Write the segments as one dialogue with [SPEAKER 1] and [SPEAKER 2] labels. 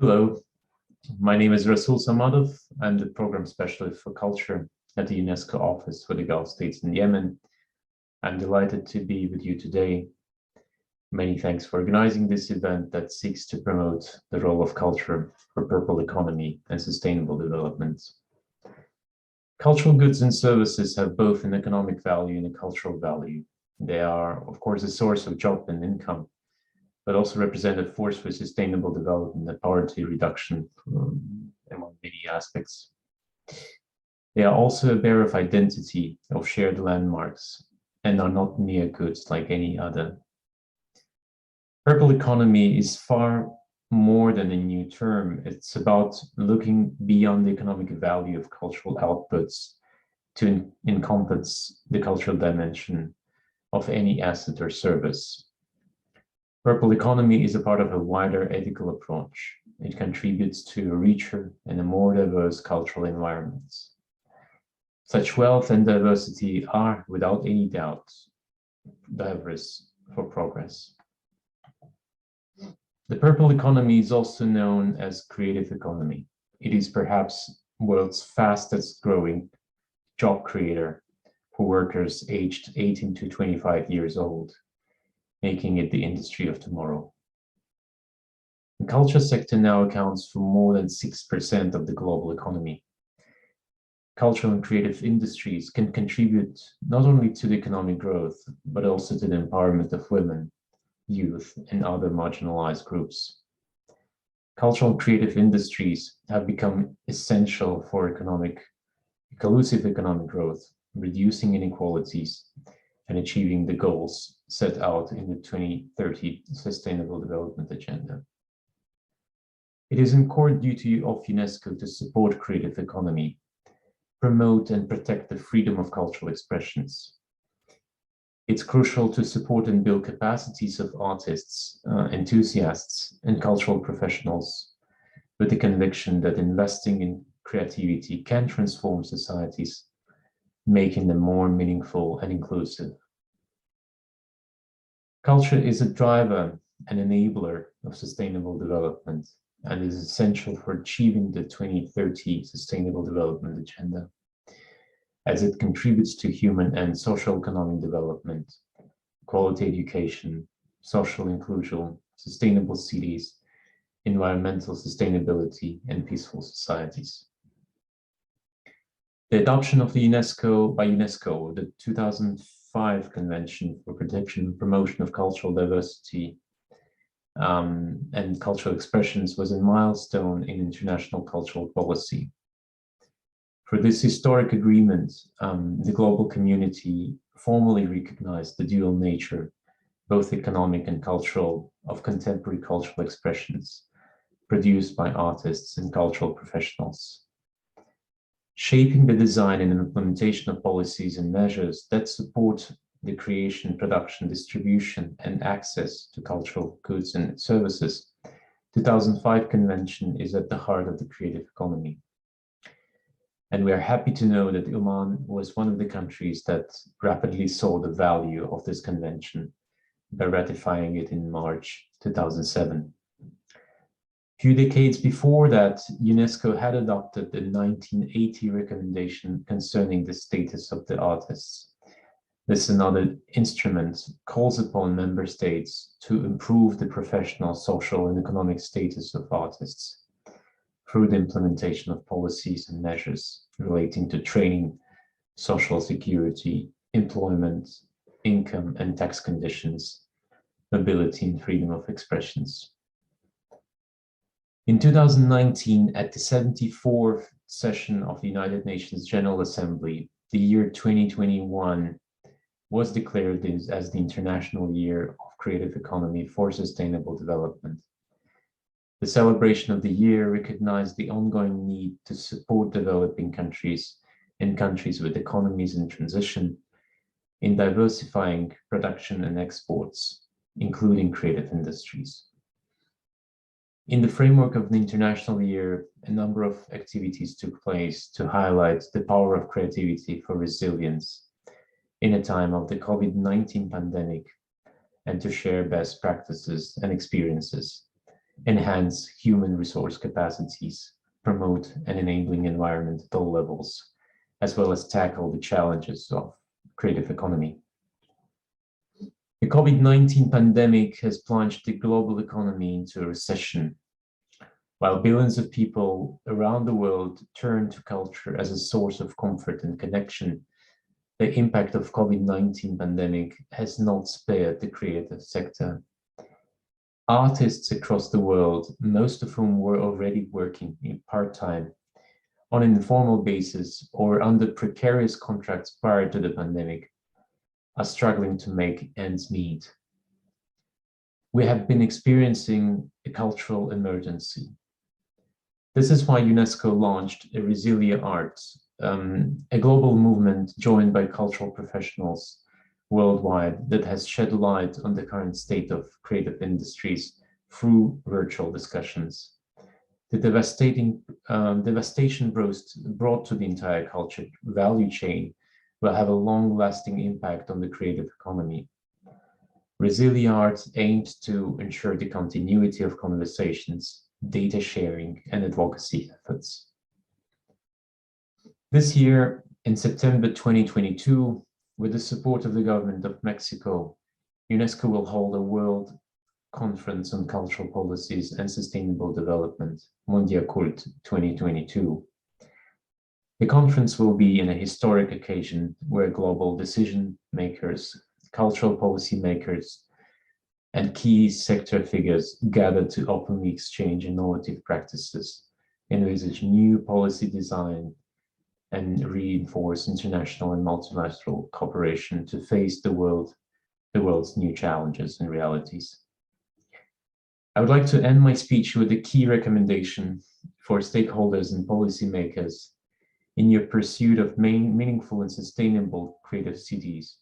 [SPEAKER 1] Hello, my name is Rasuul Samadof. I'm the program specialist for culture at the UNESCO office for the Gulf states in Yemen. I'm delighted to be with you today. Many thanks for organizing this event that seeks to promote the role of culture for purple economy and sustainable development. Cultural goods and services have both an economic value and a cultural value. They are, of course, a source of job and income, but also represent a force for sustainable development and poverty reduction among many aspects. They are also a bearer of identity, of shared landmarks, and are not mere goods like any other. Purple economy is far more than a new term. It's about looking beyond the economic value of cultural outputs to encompass the cultural dimension of any asset or service. Purple economy is a part of a wider ethical approach. It contributes to a richer and a more diverse cultural environment. Such wealth and diversity are, without any doubt, drivers for progress. The purple economy is also known as creative economy. It is perhaps world's fastest growing job creator for workers aged 18 to 25 years old, making it the industry of tomorrow. The culture sector now accounts for more than 6% of the global economy. Cultural and creative industries can contribute not only to the economic growth, but also to the empowerment of women, youth, and other marginalized groups. Cultural and creative industries have become essential for inclusive economic growth, reducing inequalities, and achieving the goals set out in the 2030 Sustainable Development Agenda. It is in core duty of UNESCO to support creative economy, promote and protect the freedom of cultural expressions. It's crucial to support and build capacities of artists, enthusiasts, and cultural professionals with the conviction that investing in creativity can transform societies, making them more meaningful and inclusive. Culture is a driver and enabler of sustainable development and is essential for achieving the 2030 Sustainable Development Agenda, as it contributes to human and social economic development, quality education, social inclusion, sustainable cities, environmental sustainability, and peaceful societies. The adoption of the by UNESCO, the 2005 Convention for Protection and Promotion of Cultural Diversity and Cultural Expressions was a milestone in international cultural policy. For this historic agreement, the global community formally recognized the dual nature, both economic and cultural, of contemporary cultural expressions produced by artists and cultural professionals, shaping the design and implementation of policies and measures that support the creation, production, distribution, and access to cultural goods and services. The 2005 Convention is at the heart of the creative economy. And we are happy to know that Oman was one of the countries that rapidly saw the value of this convention by ratifying it in March 2007. A few decades before that, UNESCO had adopted the 1980 recommendation concerning the status of the artists. This another instrument calls upon member states to improve the professional, social, and economic status of artists through the implementation of policies and measures relating to training, social security, employment, income and tax conditions, mobility, and freedom of expressions. In 2019, at the 74th session of the United Nations General Assembly, the year 2021 was declared as the International Year of Creative Economy for Sustainable Development. The celebration of the year recognized the ongoing need to support developing countries and countries with economies in transition in diversifying production and exports, including creative industries. In the framework of the International Year, a number of activities took place to highlight the power of creativity for resilience in a time of the COVID-19 pandemic and to share best practices and experiences enhance human resource capacities, promote an enabling environment at all levels, as well as tackle the challenges of creative economy. The COVID-19 pandemic has plunged the global economy into a recession. While billions of people around the world turn to culture as a source of comfort and connection, the impact of COVID-19 pandemic has not spared the creative sector. Artists across the world, most of whom were already working part-time, on an informal basis or under precarious contracts prior to the pandemic, are struggling to make ends meet. We have been experiencing a cultural emergency. This is why UNESCO launched a Resilia Arts, a global movement joined by cultural professionals worldwide that has shed light on the current state of creative industries through virtual discussions. The devastation brought to the entire culture value chain will have a long-lasting impact on the creative economy. Resilia Arts aims to ensure the continuity of conversations, data sharing, and advocacy efforts. This year, in September 2022, with the support of the government of Mexico, UNESCO will hold a World Conference on Cultural Policies and Sustainable Development, Mondiacult 2022. The conference will be an historic occasion where global decision makers, cultural policy makers, and key sector figures gather to openly exchange innovative practices, envisage new policy design, and reinforce international and multilateral cooperation to face the world's new challenges and realities. I would like to end my speech with a key recommendation for stakeholders and policymakers in your pursuit of meaningful and sustainable creative cities.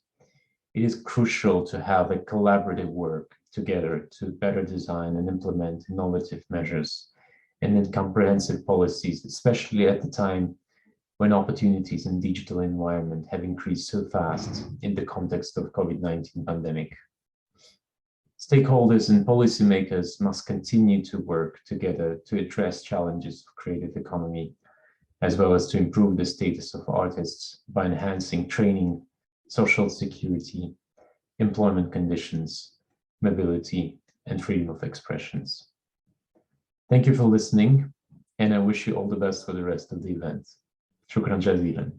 [SPEAKER 1] It is crucial to have a collaborative work together to better design and implement innovative measures and comprehensive policies, especially at the time when opportunities in digital environment have increased so fast in the context of COVID-19 pandemic. Stakeholders and policymakers must continue to work together to address challenges of creative economy, as well as to improve the status of artists by enhancing training, social security, employment conditions, mobility, and freedom of expressions. Thank you for listening, and I wish you all the best for the rest of the event. شكرا جزيلا.